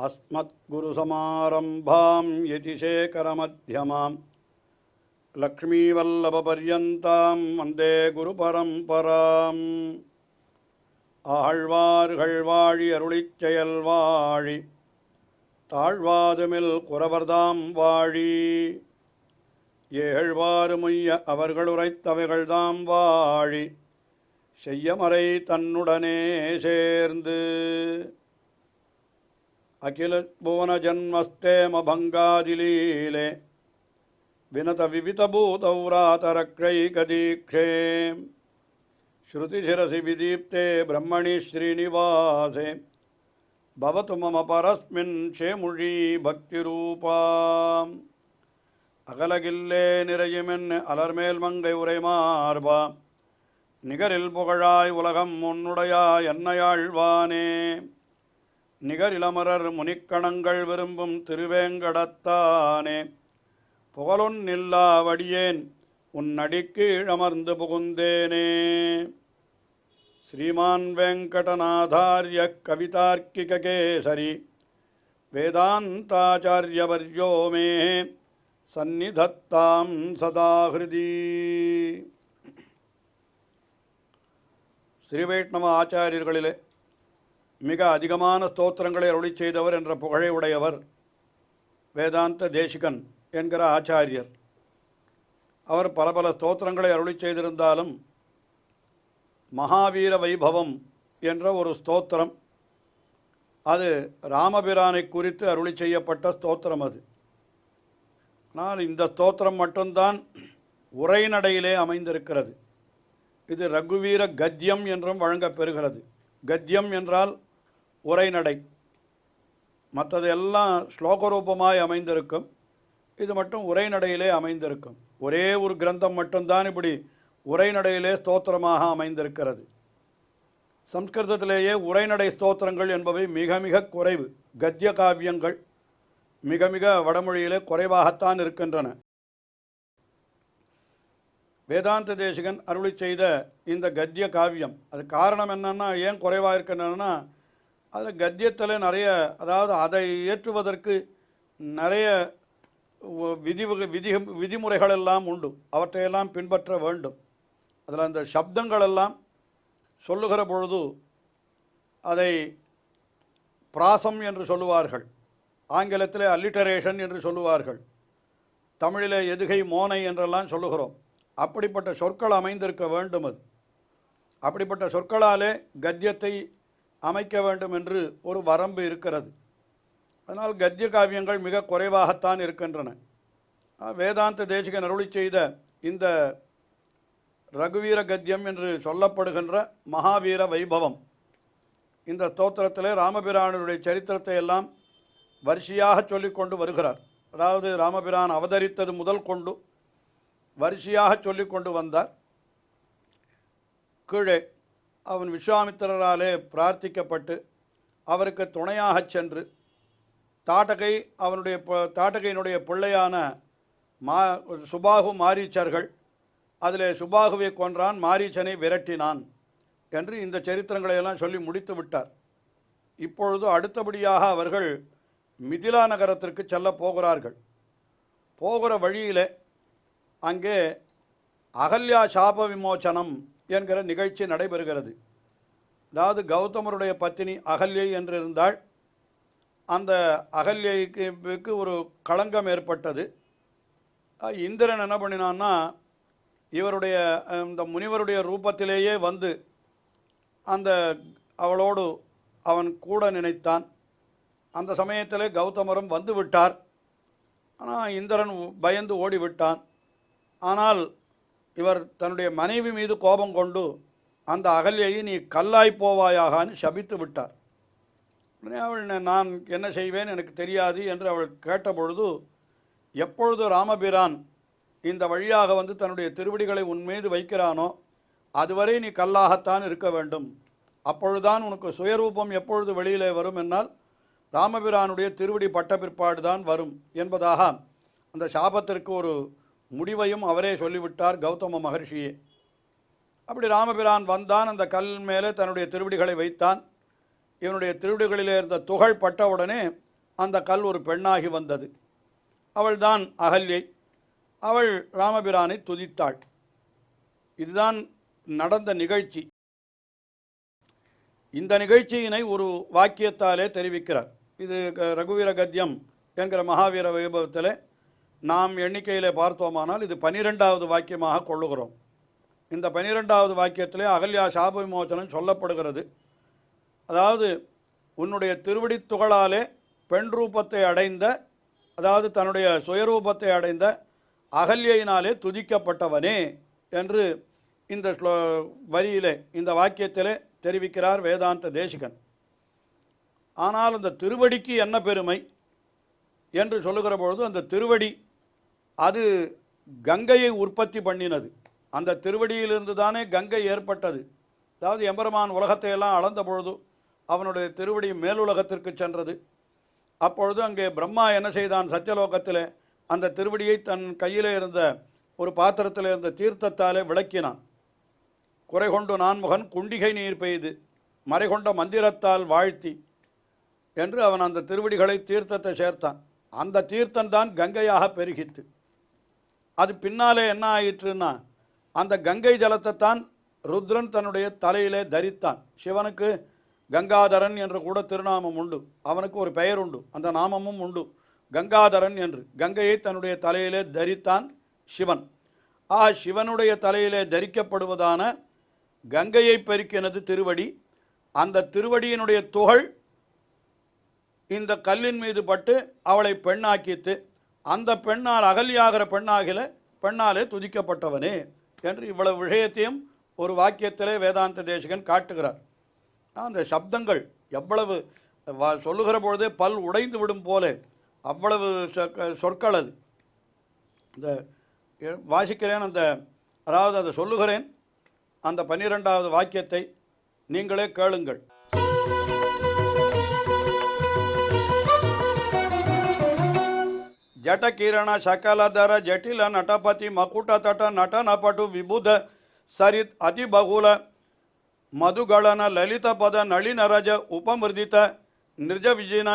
अस्मद्गुरुसमारम्भां यतिशेखरमध्यमां लक्ष्मीवल्लभपर्यन्तां वन्दे गुरुपरम्पराम् ஆழ்வார்கள் வாழி அருளிச் செயல் வாழி தாழ்வாதுமில் குறவர்தாம் வாழி ஏழ்வாறு முய்ய அவர்களுரைத்தவைகள்தாம் வாழி செய்யமறை தன்னுடனே சேர்ந்து அகில புவன ஜன்மஸ்தேம பங்காதிலீலே வினத விவிதபூதௌராதரக்ஷைகதீக்ஷே श्रुतिशिरसि विदीप्ते ब्रह्मणि श्रीनिवासे भवतु मम परस्मिन् शेमुषी भक्तिरूपा अगलगिल्ले निरयिमिन् अलर्मेल मंगै उரைமார்பா நிகரில் புகழாய் உலகம் உன்னுடையாய் என்னையாழ்வானே நிகரிலமரர் முனிக்கணங்கள் விரும்பும் திருவேங்கடத்தானே புகழொன்னில்லா வடியேன் உன்னடிக்கு இழமர்ந்து புகுந்தேனே. श्रीमान् वेंकटनाथार्य कवितार्किककेसरी वेदान्ताचार्यवर्यो मे सन्निधत्तां सदा हृदि. ஸ்ரீவைஷ்ணவ ஆச்சாரியர்களிலே மிக அதிகமான ஸ்தோத்திரங்களை அருளி செய்தவர் என்ற புகழை உடையவர் வேதாந்த தேசிகன் என்கிற ஆச்சாரியர். அவர் பல பல ஸ்தோத்திரங்களை அருளி செய்திருந்தாலும் மகாவீர வைபவம் என்ற ஒரு ஸ்தோத்திரம், அது ராமபிரானை குறித்து அருளி செய்யப்பட்ட ஸ்தோத்திரம். அது ஆனால் இந்த ஸ்தோத்திரம் மட்டும்தான் உரைநடையிலே அமைந்திருக்கிறது. இது ரகுவீர கத்தியம் என்றும் வழங்கப்பெறுகிறது. கத்தியம் என்றால் உரைநடை, மற்றது எல்லாம் ஸ்லோகரூபமாய் அமைந்திருக்கும். இது மட்டும் உரைநடையிலே அமைந்திருக்கும். ஒரே ஒரு கிரந்தம் மட்டும்தான் இப்படி உரைநடையிலே ஸ்தோத்திரமாக அமைந்திருக்கிறது. சம்ஸ்கிருதத்திலேயே உரைநடை ஸ்தோத்திரங்கள் என்பவை மிக மிக குறைவு. கத்திய காவியங்கள் மிக மிக வடமொழியிலே குறைவாகத்தான் இருக்கின்றன. வேதாந்த தேசிகன் அருளி செய்த இந்த கத்திய காவியம், அது காரணம் என்னன்னா, ஏன் குறைவாக இருக்கின்றன, அது கத்தியத்தில் நிறைய, அதாவது அதை இயற்றுவதற்கு நிறைய விதிமுறைகள் எல்லாம் உண்டு. அவற்றையெல்லாம் பின்பற்ற வேண்டும். அதில் அந்த சப்தங்கள் எல்லாம் சொல்லுகிற பொழுது அதை பிராசம் என்று சொல்லுவார்கள், ஆங்கிலத்திலே அல்லிட்டரேஷன் என்று சொல்லுவார்கள், தமிழிலே எதுகை மோனை என்றெல்லாம் சொல்லுகிறோம். அப்படிப்பட்ட சொற்கள் அமைந்திருக்க வேண்டும். அது அப்படிப்பட்ட சொற்களாலே கத்தியத்தை அமைக்க வேண்டும் என்று ஒரு வரம்பு இருக்கிறது. அதனால் கத்திய காவியங்கள் மிக குறைவாகத்தான் இருக்கின்றன. வேதாந்த தேசிகன் அருளி செய்த இந்த ரகுவீர கத்தியம் என்று சொல்லப்படுகின்ற மகாவீர வைபவம், இந்த ஸ்தோத்திரத்திலே ராமபிரானுடைய சரித்திரத்தை எல்லாம் வரிசையாக சொல்லிக்கொண்டு வருகிறார். அதாவது ராமபிரான் அவதரித்தது முதல் கொண்டு வரிசையாக சொல்லிக்கொண்டு வந்தார். கீழே அவன் விஸ்வாமித்திரராலே பிரார்த்திக்கப்பட்டு அவருக்கு துணையாக சென்று தாட்டகையினுடைய பிள்ளையான சுபாகு மாரீச்சர்கள், அதிலே சுபாகுவை கொன்றான், மாரீச்சனை விரட்டினான் என்று இந்த சரித்திரங்களையெல்லாம் சொல்லி முடித்து விட்டார். இப்பொழுது அடுத்தபடியாக அவர்கள் மிதிலா நகரத்திற்கு செல்ல போகிறார்கள். போகிற வழியிலே அங்கே அகல்யா சாப விமோச்சனம் என்கிற நிகழ்ச்சி நடைபெறுகிறது. அதாவது கௌதமருடைய பத்தினி அகல்யை என்று இருந்தால், அந்த அகல்யைக்கு ஒரு களங்கம் ஏற்பட்டது. இந்திரன் என்ன பண்ணினான்னா, இவருடைய இந்த முனிவருடைய ரூபத்திலேயே வந்து அந்த அவளோடு அவன் கூட நினைத்தான். அந்த சமயத்திலே கௌதமரும் வந்து விட்டார். ஆனால் இந்திரன் பயந்து ஓடிவிட்டான். ஆனால் இவர் தன்னுடைய மனைவி மீது கோபம் கொண்டு அந்த அகல்யை நீ கல்லாய் போவாயாகான்னு சபித்து விட்டார். அவள் நான் என்ன செய்வேன் எனக்கு தெரியாது என்று அவள் கேட்டபொழுது, எப்பொழுது ராமபிரான் இந்த வழியாக வந்து தன்னுடைய திருவடிகளை உன் மீது வைக்கிறானோ அதுவரை நீ கல்லாகத்தான் இருக்க வேண்டும். அப்பொழுதுதான் உனக்கு சுயரூபம் எப்பொழுது வெளியிலே வரும் என்னால் ராமபிரானுடைய திருவடி பட்ட பிற்பாடு தான் வரும் என்பதாக அந்த சாபத்திற்கு ஒரு முடிவையும் அவரே சொல்லிவிட்டார், கௌதம மகர்ஷியே. அப்படி ராமபிரான் வந்தான். அந்த கல் மேலே தன்னுடைய திருவடிகளை வைத்தான். இவனுடைய திருவடிகளிலே இருந்த துகள் பட்டவுடனே அந்த கல் ஒரு பெண்ணாகி வந்தது. அவள்தான் அகல்யை. அவள் ராமபிரானை துதித்தாள். இதுதான் நடந்த நிகழ்ச்சி. இந்த நிகழ்ச்சியினை ஒரு வாக்கியத்தாலே தெரிவிக்கிறார். இது ரகுவீர கத்தியம் என்கிற மகாவீர வைபவத்தில் நாம் எண்ணிக்கையிலே பார்த்தோமானால் இது 12வது வாக்கியமாக கொள்ளுகிறோம். இந்த 12வது வாக்கியத்திலே அகல்யா சாப விமோசனம் சொல்லப்படுகிறது. அதாவது உன்னுடைய திருவடி துகளாலே பெண் ரூபத்தை அடைந்த, அதாவது தன்னுடைய சுயரூபத்தை அடைந்த அகல்யினாலே துதிக்கப்பட்டவனே என்று இந்த வரியிலே இந்த வாக்கியத்திலே தெரிவிக்கிறார் வேதாந்த தேசிகன். ஆனால் அந்த திருவடிக்கு என்ன பெருமை என்று சொல்லுகிற பொழுது, அந்த திருவடி அது கங்கையை உற்பத்தி பண்ணினது. அந்த திருவடியிலிருந்து தானே கங்கை ஏற்பட்டது. அதாவது எம்பெருமான் உலகத்தை எல்லாம் அளந்த பொழுது அவனுடைய திருவடி மேலுலகத்திற்கு சென்றது. அப்பொழுது அங்கே பிரம்மா என்ன செய்தான், சத்தியலோகத்தில் அந்த திருவடியை தன் கையிலே இருந்த ஒரு பாத்திரத்தில் இருந்த தீர்த்தத்தாலே விளக்கினான். குறை கொண்டு நான்முகன் குண்டிகை நீர் பெய்து மறை கொண்ட மந்திரத்தால் வாழ்த்தி என்று அவன் அந்த திருவடிகளை தீர்த்தத்தை சேர்த்தான். அந்த தீர்த்தம்தான் கங்கையாக பெருகித்து. அது பின்னாலே என்ன ஆயிற்றுன்னா, அந்த கங்கை ஜலத்தை தான் ருத்ரன் தன்னுடைய தலையிலே தரித்தான். சிவனுக்கு கங்காதரன் என்று கூட திருநாமம் உண்டு, அவனுக்கு ஒரு பெயர் உண்டு, அந்த நாமமும் உண்டு, கங்காதரன் என்று. கங்கையை தன்னுடைய தலையிலே தரித்தான் சிவன். சிவனுடைய தலையிலே தரிக்கப்படுவதான கங்கையை பெருக்கினது திருவடி. அந்த திருவடியினுடைய துகள் இந்த கல்லின் மீது பட்டு அவளை பெண்ணாக்கித்து, அந்த பெண்ணால் அகல்யாகிற பெண்ணாலே துதிக்கப்பட்டவனே என்று இவ்வளவு விஷயத்தையும் ஒரு வாக்கியத்திலே வேதாந்த தேசிகன் காட்டுகிறார். அந்த சப்தங்கள் எவ்வளவு சொல்லுகிற பொழுதே பல் உடைந்து விடும் போல அவ்வளவு சொற்கள். அது இந்த வாசிக்கிறேன், அதாவது அதை சொல்லுகிறேன். அந்த 12வது வாக்கியத்தை நீங்களே கேளுங்கள். ಜಟಕಿರಣ ಶಕಲಧರ ಜಟಿಲ ನಟಪತಿ ಮಕುಟ ತಟ ನಟ ನಪಟು ವಿಬುಧ ಸರಿತ್ ಅತಿ ಬಹುಲ ಮಧುಗಳನ ಲಲಿತ ಪದ ನಳಿನರಜ ಉಪಮೃದಿತ ನಿರ್ಜ ವಿಜಿನ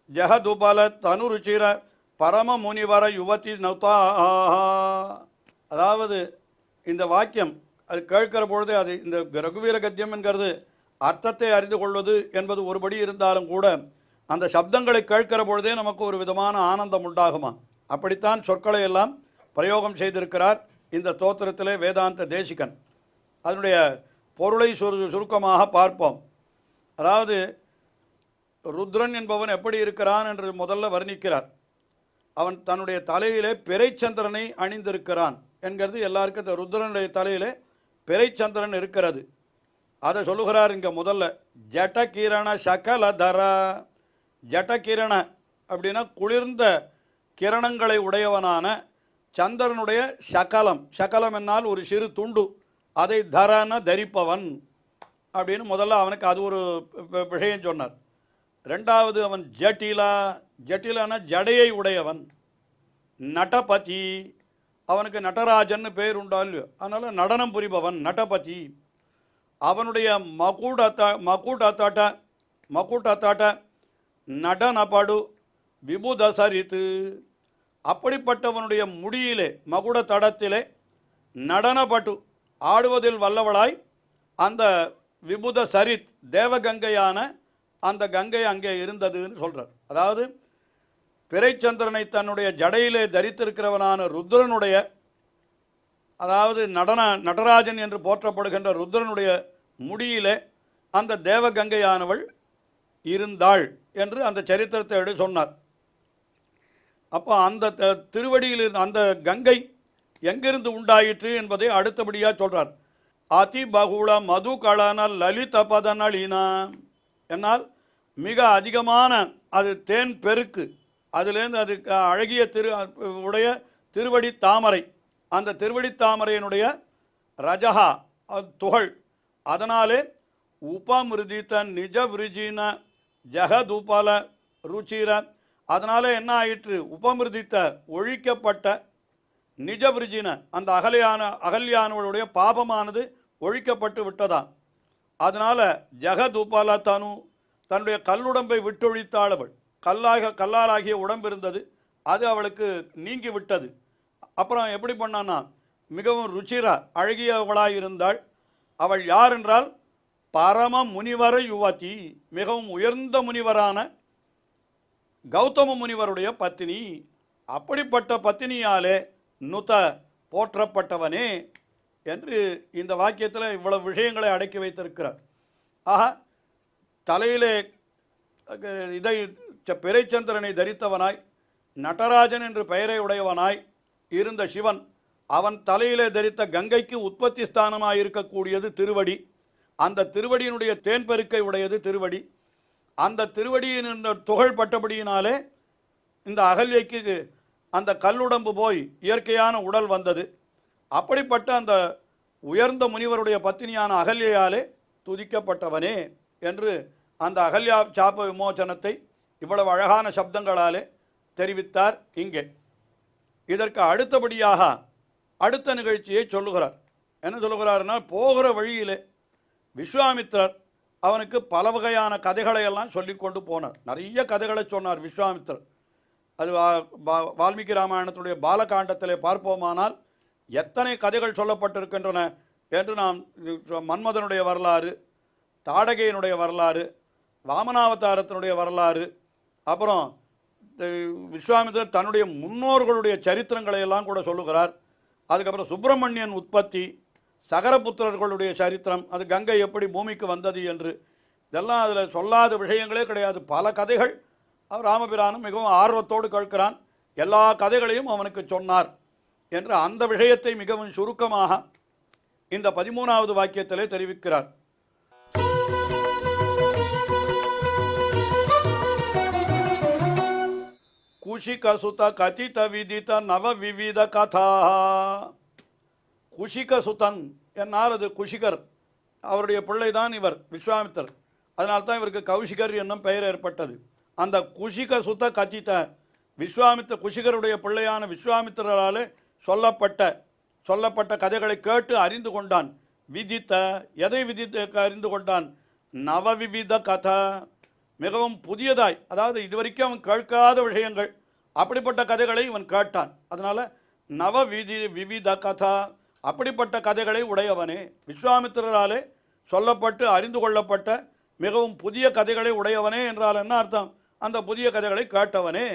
ಜಹದುಬಲ ತನುರುಚಿರ பரம முனிவர யுவதி நௌதா. அதாவது இந்த வாக்கியம் அது கேட்கிற பொழுதே, அது இந்த ரகுவீர கத்தியம் என்கிறது அர்த்தத்தை அறிந்து கொள்வது என்பது ஒருபடி இருந்தாலும் கூட அந்த சப்தங்களை கேட்கிற பொழுதே நமக்கு ஒரு விதமான ஆனந்தம் உண்டாகுமா. அப்படித்தான் சொற்களை எல்லாம் பிரயோகம் செய்திருக்கிறார் இந்த ஸ்தோத்திரத்திலே வேதாந்த தேசிகன். அதனுடைய பொருளை சுருக்கமாக பார்ப்போம். அதாவது ருத்ரன் என்பவன் எப்படி இருக்கிறான் என்று முதல்ல வர்ணிக்கிறார். அவன் தன்னுடைய தலையிலே பிறைச்சந்திரனை அணிந்திருக்கிறான் என்கிறது எல்லாருக்கும். இந்த ருத்ரனுடைய தலையிலே பிறைச்சந்திரன் இருக்கிறது. அதை சொல்லுகிறார் இங்கே முதல்ல. ஜட்டகிரண சகலதர. ஜட்டகிரண அப்படின்னா குளிர்ந்த கிரணங்களை உடையவனான சந்திரனுடைய சகலம். சகலம் என்னால் ஒரு சிறு துண்டு, அதை தரன தரிப்பவன் அப்படின்னு முதல்ல அவனுக்கு அது ஒரு விஷயம் சொன்னார். ரெண்டாவது அவன் ஜட்டிலா. ஜட்டிலான ஜடையை உடையவன். நட்டபதி, அவனுக்கு நடராஜன் பெயர் உண்டா இல்லையோ, அதனால் நடனம் புரிபவன் நட்டபதி. அவனுடைய மகுடத்தாட்ட நடனபடு விபுதசரித்து. அப்படிப்பட்டவனுடைய முடியிலே மகுட தடத்திலே நடனப்பட்டு ஆடுவதில் வல்லவளாய் அந்த விபுத சரித் தேவகங்கையான அந்த கங்கை அங்கே இருந்ததுன்னு சொல்கிறார். அதாவது பிறைச்சந்திரனை தன்னுடைய ஜடையிலே தரித்திருக்கிறவனான ருத்ரனுடைய, அதாவது நடராஜன் என்று போற்றப்படுகின்ற ருத்ரனுடைய முடியிலே அந்த தேவகங்கையானவள் இருந்தாள் என்று அந்த சரித்திரத்தை எடுத்து சொன்னார். அப்போ அந்த திருவடியில் அந்த கங்கை எங்கிருந்து உண்டாயிற்று என்பதை அடுத்தபடியாக சொல்கிறார். அதிபகுள மதுகளன லலித பதனளினா. என்னால் மிக அதிகமான அது தேன் பெருக்கு, அதுலேருந்து அது அழகிய உடைய திருவடி தாமரை, அந்த திருவடி தாமரையினுடைய ரஜகா துகள், அதனாலே உபமிருதித்த நிஜ விருஜின ஜகதுபல ருச்சிர. அதனாலே என்ன ஆயிற்று, உபமிருதித்த ஒழிக்கப்பட்ட நிஜ விருஜின அந்த அகல்யானவளுடைய பாபமானது ஒழிக்கப்பட்டு விட்டதான். அதனால் ஜகதுபல தனு, தன்னுடைய கல்லுடம்பை விட்டொழித்தாள் அவள். கல்லாலாகிய உடம்பு இருந்தது, அது அவளுக்கு நீங்கி விட்டது. அப்புறம் எப்படி பண்ணான்னா, மிகவும் ருச்சிரா அழகியவளாய் இருந்தாள். அவள் யார் என்றால் பரம முனிவர யுவதி, மிகவும் உயர்ந்த முனிவரான கௌதம முனிவருடைய பத்தினி. அப்படிப்பட்ட பத்தினியாலே நுத போற்றப்பட்டவனே என்று இந்த வாக்கியத்தில் இவ்வளவு விஷயங்களை அடக்கி வைத்திருக்கிறார். ஆக தலையிலே இதை பிறைச்சந்திரனை தரித்தவனாய் நடராஜன் என்று பெயரை உடையவனாய் இருந்த சிவன், அவன் தலையிலே தரித்த கங்கைக்கு உற்பத்தி ஸ்தானமாக இருக்கக்கூடியது திருவடி. அந்த திருவடியினுடைய தேன்பெருக்கை உடையது திருவடி. அந்த திருவடியின் துகள் பட்டபடியினாலே இந்த அகல்யைக்கு அந்த கல்லுடம்பு போய் இயற்கையான உடல் வந்தது. அப்படிப்பட்ட அந்த உயர்ந்த முனிவருடைய பத்தினியான அகல்யாலே துதிக்கப்பட்டவனே என்று அந்த அகல்யா சாப விமோசனத்தை இவ்வளவு அழகான சப்தங்களாலே தெரிவித்தார். இங்கே இதற்கு அடுத்தபடியாக அடுத்த நிகழ்ச்சியை சொல்லுகிறார். என்ன சொல்லுகிறார்னா, போகிற வழியிலே விஸ்வாமித்திரர் அவனுக்கு பல வகையான கதைகளையெல்லாம் சொல்லி கொண்டு போனார். நிறைய கதைகளை சொன்னார் விஸ்வாமித்திரர். அது வால்மீகி ராமாயணத்துடைய பாலகாண்டத்திலே பார்ப்போமானால் எத்தனை கதைகள் சொல்லப்பட்டிருக்கின்றன என்று நாம் மன்மதனுடைய வரலாறு, தாடகையினுடைய வரலாறு, வாமனாவதாரத்தினுடைய வரலாறு, அப்புறம் விஸ்வாமித்திரர் தன்னுடைய முன்னோர்களுடைய சரித்திரங்களை எல்லாம் கூட சொல்லுகிறார். அதுக்கப்புறம் சுப்பிரமணியன் உற்பத்தி, சகரபுத்திரர்களுடைய சரித்திரம், அது கங்கை எப்படி பூமிக்கு வந்தது என்று, இதெல்லாம் அதில் சொல்லாத விஷயங்களே கிடையாது. பல கதைகள் ராமபிரானும் மிகவும் ஆர்வத்தோடு கேட்கிறான். எல்லா கதைகளையும் அவனுக்கு சொன்னார் என்று அந்த விஷயத்தை மிகவும் சுருக்கமாக இந்த 13வது வாக்கியத்திலே தெரிவிக்கிறார். குஷிகசுத கதித விதித நவ விவித கதா. குஷிகசுதன் என்னால் அது குஷிகர், அவருடைய பிள்ளைதான் இவர் விஸ்வாமித்தர். அதனால்தான் இவருக்கு கௌஷிகர் என்னும் பெயர் ஏற்பட்டது. அந்த குஷிகசுத கதித குஷிகருடைய பிள்ளையான விஸ்வாமித்திரராலே சொல்லப்பட்ட கதைகளை கேட்டு அறிந்து கொண்டான். விதித்த எதை அறிந்து கொண்டான்? நவவிவித கதா, மிகவும் புதியதாய், அதாவது இதுவரைக்கும் அவன் கேட்காத விஷயங்கள், அப்படிப்பட்ட கதைகளை இவன் கேட்டான். அதனால் விவித கதா, அப்படிப்பட்ட கதைகளை உடையவனே, விஸ்வாமித்திரராலே சொல்லப்பட்டு அறிந்து கொள்ளப்பட்ட மிகவும் புதிய கதைகளை உடையவனே என்றால் என்ன அர்த்தம்? அந்த புதிய கதைகளை கேட்டவனே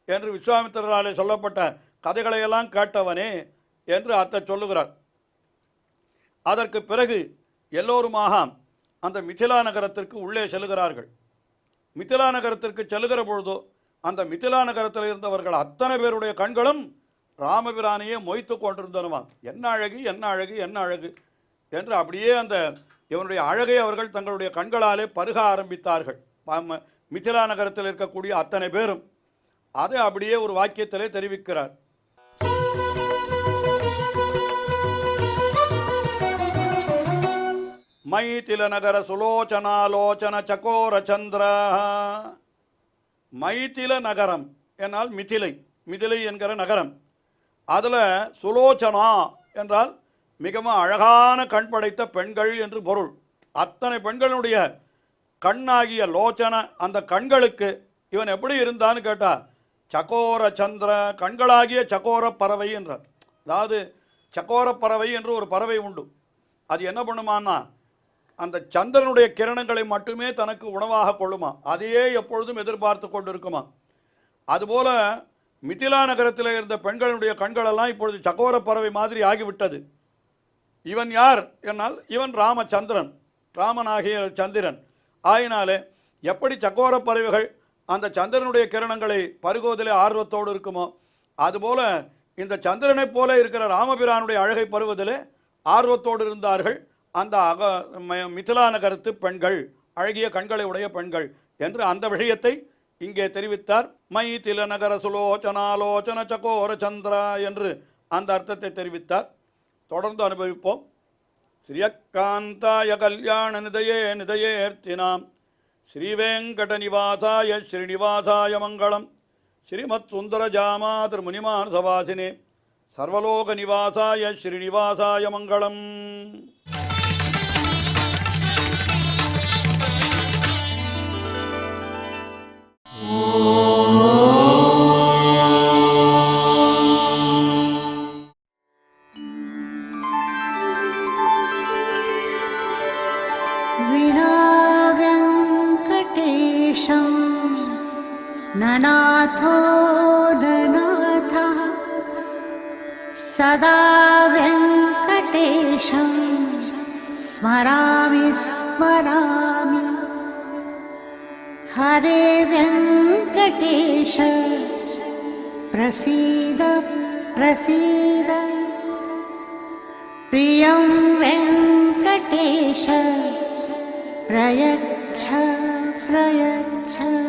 என்று, விஸ்வாமித்திரராலே சொல்லப்பட்ட கதைகளையெல்லாம் கேட்டவனே என்று அத்தை சொல்லுகிறார். அதற்கு பிறகு எல்லோருமாக அந்த மிதிலா நகரத்திற்கு உள்ளே செல்லுகிறார்கள். மிதிலா நகரத்திற்கு செல்லுகிற பொழுதோ அந்த மிதிலா நகரத்தில் இருந்தவர்கள் அத்தனை பேருடைய கண்களும் ராமபிரானையே மொய்த்து கொண்டிருந்தனவாம். என்ன அழகு, என்ன அழகு, என்ன அழகு என்று அப்படியே அந்த இவனுடைய அழகை அவர்கள் தங்களுடைய கண்களாலே பருக ஆரம்பித்தார்கள். மிதிலா நகரத்தில் இருக்கக்கூடிய அத்தனை பேரும் அதை அப்படியே ஒரு வாக்கியத்திலே தெரிவிக்கிறார். மைதில நகர சுலோச்சனாலோச்சன சகோர சந்திர. மைதில நகரம் என்னால் மிதிலை என்கிற நகரம். அதில் சுலோச்சனா என்றால் மிகவும் அழகான கண் படைத்த பெண்கள் என்று பொருள். அத்தனை பெண்களுடைய கண்ணாகிய லோச்சன, அந்த கண்களுக்கு இவன் எப்படி இருந்தான்னு கேட்டால் சகோர சந்திர, கண்களாகிய சகோர பறவை என்றார். அதாவது சகோர பறவை என்று ஒரு பறவை உண்டு. அது என்ன பண்ணுமான்னா, அந்த சந்திரனுடைய கிரணங்களை மட்டுமே தனக்கு உணவாக கொள்ளுமா, அதையே எப்பொழுதும் எதிர்பார்த்து கொண்டு இருக்குமா. அதுபோல மிதிலா நகரத்தில் இருந்த பெண்களுடைய கண்களெல்லாம் இப்பொழுது சகோர பறவை மாதிரி ஆகிவிட்டது. இவன் யார் என்னால் இவன் ராமச்சந்திரன், ராமனாகிய சந்திரன். ஆயினாலே எப்படி சகோர பறவைகள் அந்த சந்திரனுடைய கிரணங்களை பருகுவதிலே ஆர்வத்தோடு இருக்குமோ, அதுபோல இந்த சந்திரனைப் போல இருக்கிற ராமபிரானுடைய அழகை பருவதிலே ஆர்வத்தோடு இருந்தார்கள் அந்த மிதிலா நகரத்து பெண்கள், அழகிய கண்களை உடைய பெண்கள் என்று அந்த விஷயத்தை இங்கே தெரிவித்தார். மைதில நகர சுலோச்சனாலோச்சன சகோர சந்திரா என்று அந்த அர்த்தத்தை தெரிவித்தார். தொடர்ந்து அனுபவிப்போம். ஸ்ரீயக்காந்தாய கல்யாண நிதயே நிதயேர்த்தினாம் ஸ்ரீவேங்கட நிவாசாய ஸ்ரீனிவாசாய மங்களம். ஸ்ரீமத் சுந்தரஜாமா திருமுனிமான் சவாசினே சர்வலோக நிவாசாய ஸ்ரீனிவாசாய மங்களம். ஓ विनाव्यङ्कटेशं ननाथो ननाथः सदा व्यङ्कटेशं स्मरामि स्मरामि। हरे व्यङ्कटेश प्रसीद प्रसीद। प्रियं वेङ्कटेश प्रयच्छ प्रयच्छ।